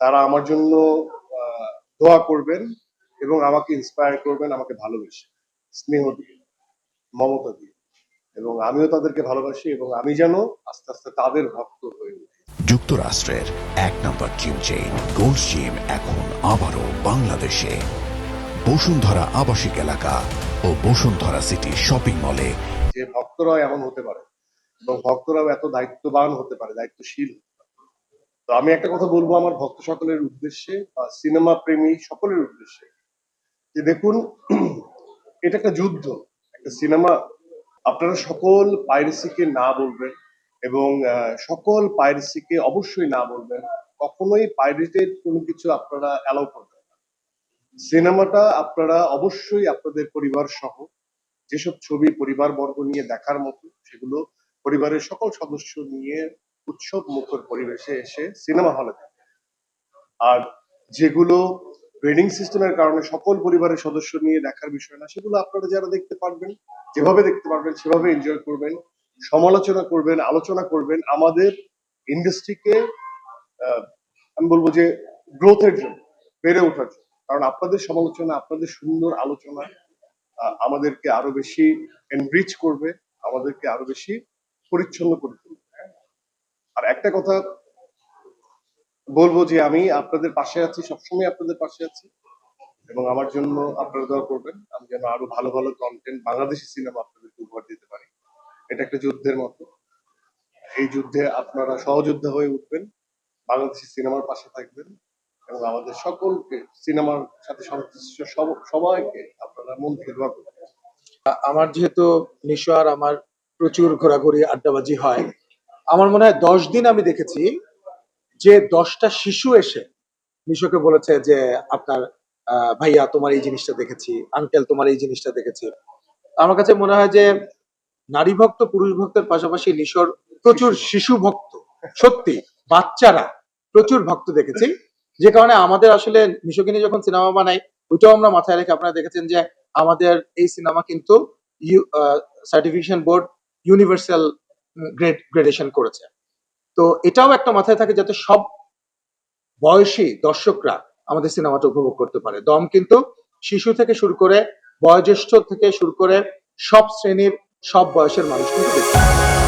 তারা আমার জন্য দোয়া করবেন এবং আমাকে ইন্সপায়ার করবেন, আমাকে ভালোবেসে, স্নেহ দিয়ে, মমতা দিয়ে, এবং আমিও তাদেরকে ভালোবাসি এবং আমি যেন আস্তে আস্তে তাদের ভক্ত হয়ে উঠি। যুক্তরাষ্ট্রের ১ নম্বর জিম চেইন গোল্ডস জিম এখন আবারও বাংলাদেশে। বসুন্ধরা আবাসিক এলাকা ও বসুন্ধরা সিটি শপিং মলে। যে ভক্তরাও এমন হতে পারে এবং ভক্তরাও এত দায়িত্ববান হতে পারে, দায়িত্বশীল। তো আমি একটা কথা বলবো আমার ভক্ত সকলের উদ্দেশ্যে, সিনেমা প্রেমী সকলের উদ্দেশ্যে, যে দেখুন, এটা একটা যুদ্ধ, একটা সিনেমা। আপনারা সকল পাইরেসিকে না বলবেন এবং সকল পাইরেসিকে অবশ্যই না বলবেন। কখনোই পাইরেটেড কোনো কিছু আপনারা অ্যালাউ করবেন না। সিনেমাটা আপনারা অবশ্যই আপনাদের পরিবার সহ, যেসব ছবি পরিবার বর্গ নিয়ে দেখার মতো, সেগুলো পরিবারের সকল সদস্য নিয়ে উৎসব মুখর পরিবেশে এসে সিনেমা হলে দেখবেন। আর যেগুলো গ্রেডিং সিস্টেমের কারণে সকল পরিবারের সদস্য নিয়ে দেখার বিষয় না, সেগুলো আপনারা যারা দেখতে পারবেন, যেভাবে দেখতে পারবেন সেভাবে এনজয় করবেন, সমালোচনা করবেন, আলোচনা করবেন আমাদের ইন্ডাস্ট্রিকে, আমি বলবো যে গ্রোথের জন্য, বেড়ে ওঠার জন্য। কারণ আপনাদের সমালোচনা, আপনাদের সুন্দর আলোচনা আমাদেরকে আরো বেশি এনরিচ করবে, আমাদেরকে আরো বেশি পরিচ্ছন্ন করে তুলবে। আর একটা কথা বলবো যে আমি আপনাদের পাশে আছি, সবসময় আপনাদের পাশে আছি, এবং আমার জন্য আপনারা দোয়া করবেন আমি যেন আরো ভালো ভালো কন্টেন্ট, বাংলাদেশি সিনেমা আপনাদেরকে উপহার দিতে পারি। এটা একটা যুদ্ধের মতো। এই যুদ্ধে আপনারা সহযোদ্ধা হয়ে উঠবেন, বাংলাদেশি সিনেমার পাশে থাকবেন এবং আমাদের সকলকে, সিনেমার সাথে সংশ্লিষ্ট সবাইকে আপনারা মন থেকে দোয়া করবেন। আমার যেহেতু নিশো আর আমার প্রচুর ঘোরাঘুরি আড্ডাবাজি হয়, আমার মনে হয় 10 দিন আমি দেখেছি যে 10টা শিশু এসে নিশোকে বলেছে যে আপনার ভাইয়া তোমার এই জিনিসটা দেখেছি, আঙ্কেল তোমার এই জিনিসটা দেখেছি। আমার কাছে মনে হয় যে নারী ভক্ত পুরুষ ভক্তের পাশাপাশি নিশোর প্রচুর শিশু ভক্ত, সত্যি বাচ্চারা প্রচুর ভক্ত দেখেছি। যে কারণে আমাদের আসলে নিশোকে নিয়ে যখন সিনেমা বানাই, ওইটাও আমরা মাথায় রেখে, আপনারা দেখেছেন যে আমাদের এই সিনেমা কিন্তু সার্টিফিকেশন বোর্ড ইউনিভার্সাল গ্রেডেশন করেছে। তো এটাও একটা মাথায় থাকে যাতে সব বয়সী দর্শকরা আমাদের সিনেমাটা উপভোগ করতে পারে। দম কিন্তু শিশু থেকে শুরু করে বয়োজ্যেষ্ঠ থেকে শুরু করে সব শ্রেণীর সব বয়সের মানুষ কিন্তু দেখতে পারে।